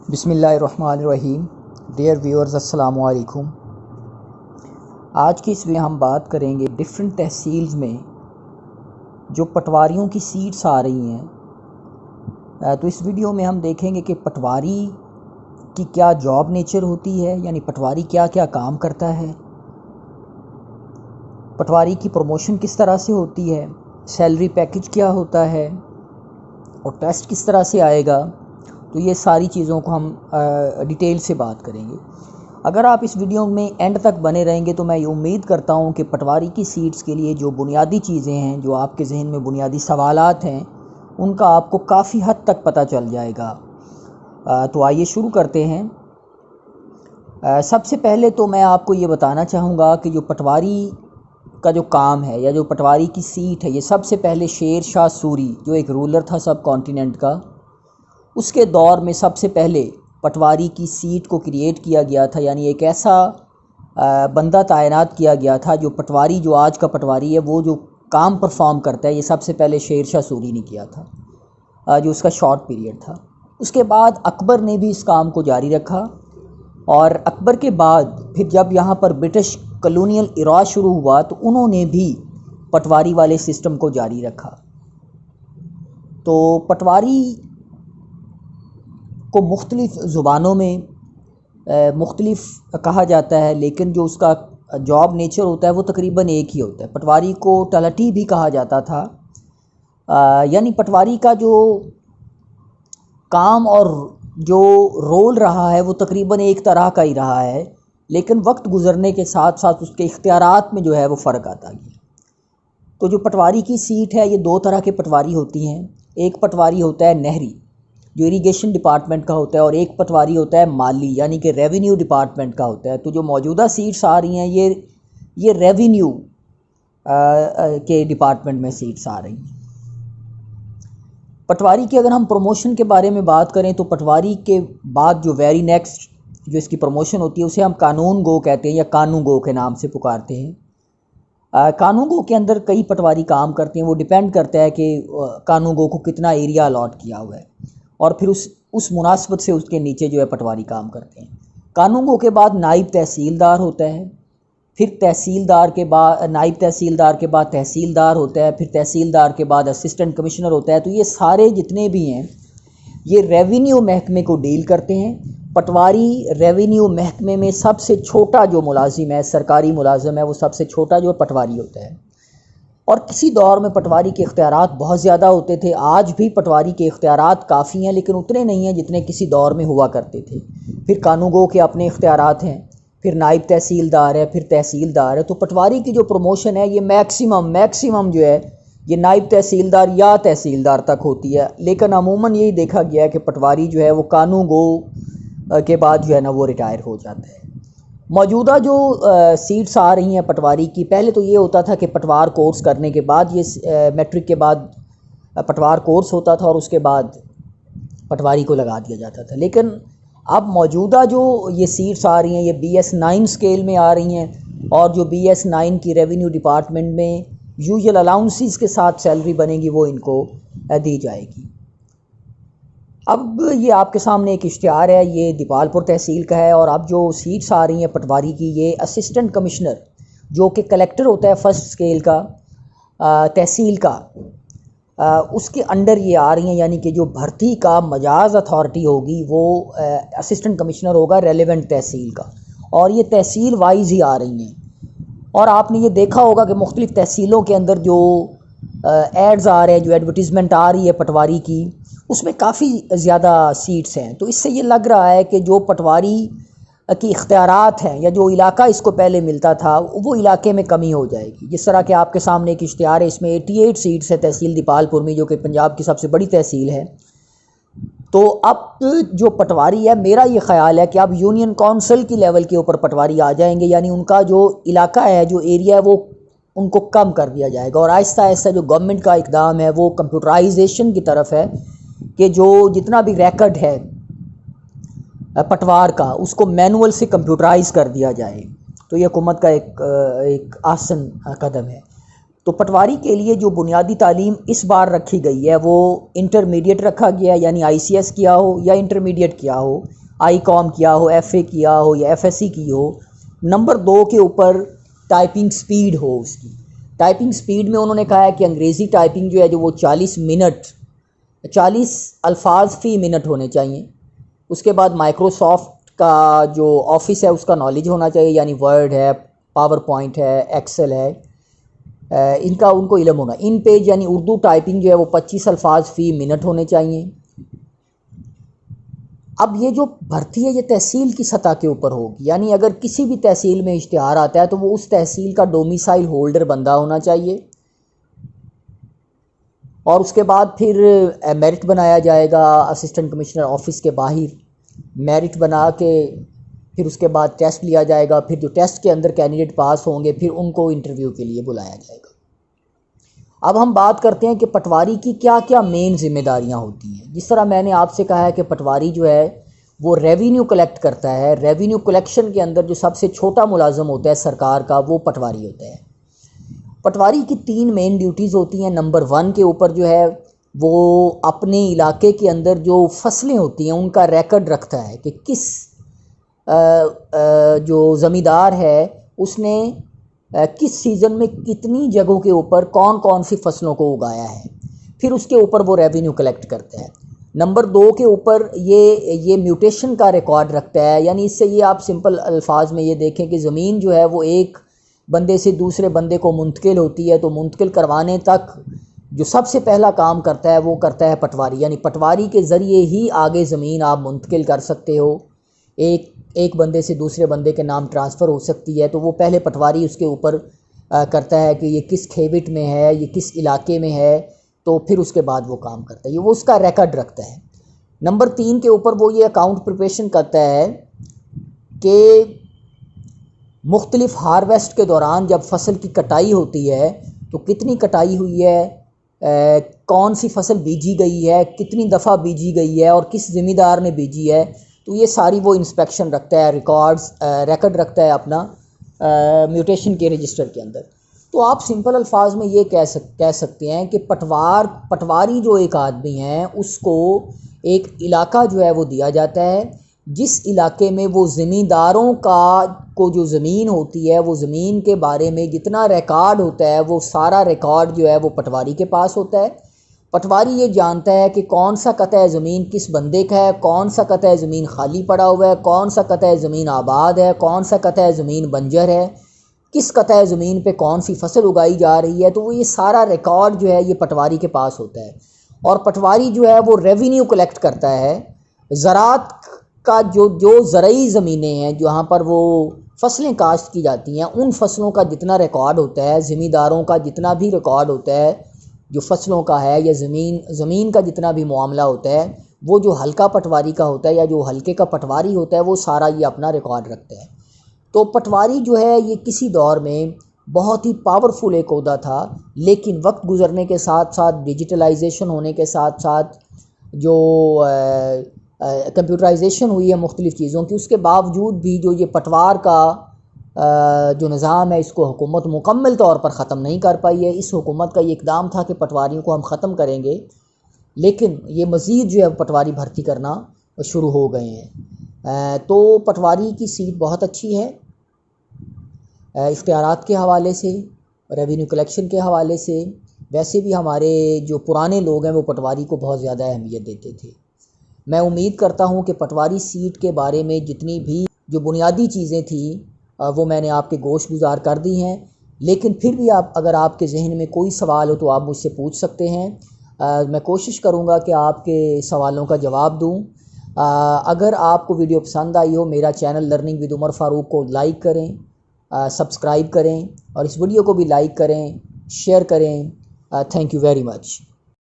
बिस्मिल्लाहिर्रहमानिर्रहीम। Dear viewers, अस्सलामु अलैकुम। आज की इसमें हम बात करेंगे डिफरेंट तहसील्स में जो पटवारियों की सीट्स आ रही हैं। तो इस वीडियो में हम देखेंगे कि पटवारी की क्या जॉब नेचर होती है, यानी पटवारी क्या क्या काम करता है, पटवारी की प्रमोशन किस तरह से होती है, सैलरी पैकेज क्या होता है और टेस्ट किस तरह से आएगा। तो ये सारी चीज़ों को हम डिटेल से बात करेंगे। अगर आप इस वीडियो में एंड तक बने रहेंगे तो मैं ये उम्मीद करता हूँ कि पटवारी की सीट्स के लिए जो बुनियादी चीज़ें हैं, जो आपके जहन में बुनियादी सवालात हैं, उनका आपको काफ़ी हद तक पता चल जाएगा। तो आइए शुरू करते हैं। सबसे पहले तो मैं आपको ये बताना चाहूँगा कि जो पटवारी का जो काम है या जो पटवारी की सीट है, ये सबसे पहले शेर शाह सूरी जो एक रूलर था सब कॉन्टिनेंट का, उसके दौर में सबसे पहले पटवारी की सीट को क्रिएट किया गया था। यानी एक ऐसा बंदा तैनात किया गया था जो पटवारी, जो आज का पटवारी है, वो जो काम परफॉर्म करता है, ये सबसे पहले शेर शाह सूरी ने किया था, जो उसका शॉर्ट पीरियड था। उसके बाद अकबर ने भी इस काम को जारी रखा और अकबर के बाद फिर जब यहाँ पर ब्रिटिश कॉलोनियल इरा शुरू हुआ तो उन्होंने भी पटवारी वाले सिस्टम को जारी रखा। तो पटवारी को मुख्तलिफ़ ज़ुबानों में मुख्तलिफ कहा जाता है, लेकिन जो उसका जॉब नेचर होता है वो तकरीबन एक ही होता है। पटवारी को तलटी भी कहा जाता था। यानी पटवारी का जो काम और जो रोल रहा है वो तकरीबन एक तरह का ही रहा है, लेकिन वक्त गुज़रने के साथ साथ उसके इख्तियारात में जो है वो फ़र्क आता गया। तो जो पटवारी की सीट है, ये दो तरह के पटवारी होती हैं। एक पटवारी होता है नहरी, जो इरिगेशन डिपार्टमेंट का होता है, और एक पटवारी होता है माली, यानी कि रेवेन्यू डिपार्टमेंट का होता है। तो जो मौजूदा सीट्स आ रही हैं ये रेवेन्यू के डिपार्टमेंट में सीट्स आ रही हैं। पटवारी की अगर हम प्रमोशन के बारे में बात करें तो पटवारी के बाद जो वेरी नेक्स्ट जो इसकी प्रमोशन होती है उसे हम कानून गो कहते हैं या कानून गो के नाम से पुकारते हैं। कानून गो के अंदर कई पटवारी काम करते हैं। वो डिपेंड करता है कि कानून गो को कितना एरिया अलॉट किया हुआ है और फिर उस मुनासबत से उसके नीचे जो है पटवारी काम करते हैं। कानूनगो के बाद नायब तहसीलदार होता है, फिर तहसीलदार के बाद नायब तहसीलदार के बाद तहसीलदार होता है, फिर तहसीलदार के बाद असिस्टेंट कमिश्नर होता है। तो ये सारे जितने भी हैं ये रेवेन्यू महकमे को डील करते हैं। पटवारी रेवेन्यू महकमे में सबसे छोटा जो मुलाजिम है, सरकारी मुलाजिम है, वो सबसे छोटा जो पटवारी होता है। और किसी दौर में पटवारी के इख्तियारात बहुत ज़्यादा होते थे। आज भी पटवारी के इख्तियारात काफ़ी हैं, लेकिन उतने नहीं हैं जितने किसी दौर में हुआ करते थे। फिर कानूनगो के अपने इख्तियारात हैं, फिर नायब तहसीलदार है, फिर तहसीलदार है। तो पटवारी की जो प्रमोशन है ये मैक्सिमम जो है ये नायब तहसीलदार या तहसीलदार तक होती है। लेकिन अमूमन यही देखा गया है कि पटवारी जो है वो कानूनगो के बाद जो है ना वो रिटायर हो जाता है। मौजूदा जो सीट्स आ रही हैं पटवारी की, पहले तो ये होता था कि पटवार कोर्स करने के बाद ये मैट्रिक के बाद पटवार कोर्स होता था और उसके बाद पटवारी को लगा दिया जाता था। लेकिन अब मौजूदा जो ये सीट्स आ रही हैं ये BS9 स्केल में आ रही हैं और जो BS9 की रेवेन्यू डिपार्टमेंट में यूजुअल अलाउंसेस के साथ सैलरी बनेगी वो इनको दी जाएगी। अब ये आपके सामने एक इश्तिहार है, ये दीपालपुर तहसील का है। और अब जो सीट्स आ रही हैं पटवारी की, ये असिस्टेंट कमिश्नर जो कि कलेक्टर होता है फर्स्ट स्केल का तहसील का, उसके अंडर ये आ रही हैं। यानी कि जो भर्ती का मजाज अथॉरिटी होगी वो असिस्टेंट कमिश्नर होगा रेलेवेंट तहसील का, और ये तहसील वाइज ही आ रही हैं। और आपने ये देखा होगा कि मुख्तलिफ़ तहसीलों के अंदर जो एड्स आ रहे हैं, जो एडवर्टीज़मेंट आ रही है पटवारी की, उसमें काफ़ी ज़्यादा सीट्स हैं। तो इससे ये लग रहा है कि जो पटवारी की इख्तियारात हैं या जो इलाका इसको पहले मिलता था वो इलाके में कमी हो जाएगी। जिस तरह के आपके सामने एक इश्तिहार है, इसमें 88 सीट्स है तहसील दीपालपुर में, जो कि पंजाब की सबसे बड़ी तहसील है। तो अब जो पटवारी है, मेरा ये ख़्याल है कि अब यूनियन काउंसिल की लेवल के ऊपर पटवारी आ जाएंगे। यानी उनका जो इलाका है, जो एरिया है, वो उनको कम कर दिया जाएगा। और आहिस्ता आहिस्ता जो गवर्नमेंट का इक़दाम है वो कंप्यूटराइजेशन की तरफ है कि जो जितना भी रिकॉर्ड है पटवार का उसको मैनुअल से कंप्यूटराइज कर दिया जाए। तो ये हुकूमत का एक आसन कदम है। तो पटवारी के लिए जो बुनियादी तालीम इस बार रखी गई है वो इंटरमीडिएट रखा गया है, यानी ICS किया हो या इंटरमीडिएट किया हो, ICOM किया हो, FA किया हो या FSC की हो। नंबर 2 के ऊपर टाइपिंग स्पीड हो उसकी। टाइपिंग स्पीड में उन्होंने कहा है कि अंग्रेज़ी टाइपिंग जो है जो वो 40 अल्फाज फ़ी मिनट होने चाहिए। उसके बाद माइक्रोसॉफ्ट का जो ऑफिस है उसका नॉलेज होना चाहिए, यानी वर्ड है, पावर पॉइंट है, एक्सेल है, इनका उनको इल्म होना। इन पेज यानी उर्दू टाइपिंग जो है वो 25 अल्फाज फ़ी मिनट होने चाहिए। अब ये जो भर्ती है ये तहसील की सतह के ऊपर होगी, यानी अगर किसी भी तहसील में इश्तिहार आता है तो वो उस तहसील का डोमिसाइल होल्डर बंदा होना चाहिए। और उसके बाद फिर मेरिट बनाया जाएगा असिस्टेंट कमिश्नर ऑफिस के बाहर। मेरिट बना के फिर उसके बाद टेस्ट लिया जाएगा। फिर जो टेस्ट के अंदर कैंडिडेट पास होंगे फिर उनको इंटरव्यू के लिए बुलाया जाएगा। अब हम बात करते हैं कि पटवारी की क्या क्या मेन जिम्मेदारियां होती हैं। जिस तरह मैंने आपसे कहा है कि पटवारी जो है वो रेवेन्यू कलेक्ट करता है। रेवेन्यू कलेक्शन के अंदर जो सबसे छोटा मुलाजम होता है सरकार का वो पटवारी होता है। पटवारी की 3 मेन ड्यूटीज़ होती हैं। नंबर 1 के ऊपर जो है वो अपने इलाके के अंदर जो फसलें होती हैं उनका रिकॉर्ड रखता है कि किस जो ज़मींदार है उसने किस सीज़न में कितनी जगहों के ऊपर कौन कौन सी फसलों को उगाया है। फिर उसके ऊपर वो रेवेन्यू कलेक्ट करता है। नंबर 2 के ऊपर ये म्यूटेशन का रिकॉर्ड रखता है, यानी इससे ये आप सिंपल अल्फाज में ये देखें कि ज़मीन जो है वो एक बंदे से दूसरे बंदे को मुंतकिल होती है, तो मुंतकिल करवाने तक जो सबसे पहला काम करता है वो करता है पटवारी। यानी पटवारी के ज़रिए ही आगे ज़मीन आप मुंतकिल कर सकते हो, एक बंदे से दूसरे बंदे के नाम ट्रांसफ़र हो सकती है। तो वो पहले पटवारी उसके ऊपर करता है कि ये किस खेविट में है, ये किस इलाके में है, तो फिर उसके बाद वो काम करता है, ये वो उसका रिकॉर्ड रखता है। नंबर 3 के ऊपर वो ये अकाउंट प्रिपरेशन करता है कि मुख्तलिफ हार्वेस्ट के दौरान जब फसल की कटाई होती है तो कितनी कटाई हुई है, कौन सी फसल बीजी गई है, कितनी दफ़ा बीजी गई है और किस ज़मींदार ने बीजी है। तो ये सारी वो इंस्पेक्शन रखता है, रिकॉर्ड रखता है अपना म्यूटेशन के रजिस्टर के अंदर। तो आप सिंपल अल्फाज में ये कह सकते हैं कि पटवारी जो एक आदमी है उसको एक इलाका जो है वो दिया जाता है, जिस इलाके में वो ज़मींदारों को जो ज़मीन होती है वो ज़मीन के बारे में जितना रिकॉर्ड होता है वो सारा रिकॉर्ड जो है वो पटवारी के पास होता है। पटवारी ये जानता है कि कौन सा कतः ज़मीन किस बंदे का है, कौन सा कतः ज़मीन खाली पड़ा हुआ है, कौन सा कतः ज़मीन आबाद है, कौन सा कतः ज़मीन बंजर है, किस कतः ज़मीन पे कौन सी फसल उगाई जा रही है। तो वो ये सारा रिकॉर्ड जो है ये पटवारी के पास होता है। और पटवारी जो है वो रेवेन्यू कलेक्ट करता है। ज़राअत का जो ज़रई ज़मीनें हैं जहाँ पर वो फसलें काश्त की जाती हैं उन फसलों का जितना रिकॉर्ड होता है, ज़मींदारों का जितना भी रिकॉर्ड होता है जो फसलों का है, या ज़मीन का जितना भी मामला होता है, वो जो हल्का पटवारी का होता है या जो हल्के का पटवारी होता है वो सारा ये अपना रिकॉर्ड रखता है। तो पटवारी जो है ये किसी दौर में बहुत ही पावरफुल एक ओहदा था, लेकिन वक्त गुज़रने के साथ साथ, डिजिटलाइजेशन होने के साथ साथ, जो कंप्यूटराइजेशन हुई है मुख्तलिफ़ चीज़ों की, उसके बावजूद भी जो ये पटवार का जो निज़ाम है इसको हुकूमत मुकम्मल तौर पर ख़त्म नहीं कर पाई है। इस हुकूमत का ये इक़दाम था कि पटवारियों को हम ख़त्म करेंगे, लेकिन ये मज़ीद जो है पटवारी भर्ती करना शुरू हो गए हैं। तो पटवारी की सीट बहुत अच्छी है, इख्तियारात के हवाले से, रेवेन्यू कलेक्शन के हवाले से। वैसे भी हमारे जो पुराने लोग हैं वो पटवारी को बहुत ज़्यादा अहमियत देते थे। मैं उम्मीद करता हूँ कि पटवारी सीट के बारे में जितनी भी जो बुनियादी चीज़ें थी वो मैंने आपके गोश गुजार कर दी हैं, लेकिन फिर भी अगर आपके जहन में कोई सवाल हो तो आप मुझसे पूछ सकते हैं। मैं कोशिश करूँगा कि आपके सवालों का जवाब दूँ। अगर आपको वीडियो पसंद आई हो, मेरा channel learning with Umar Farooq को लाइक करें, सब्सक्राइब करें और इस वीडियो को भी लाइक करें, शेयर करें। Thank you very much.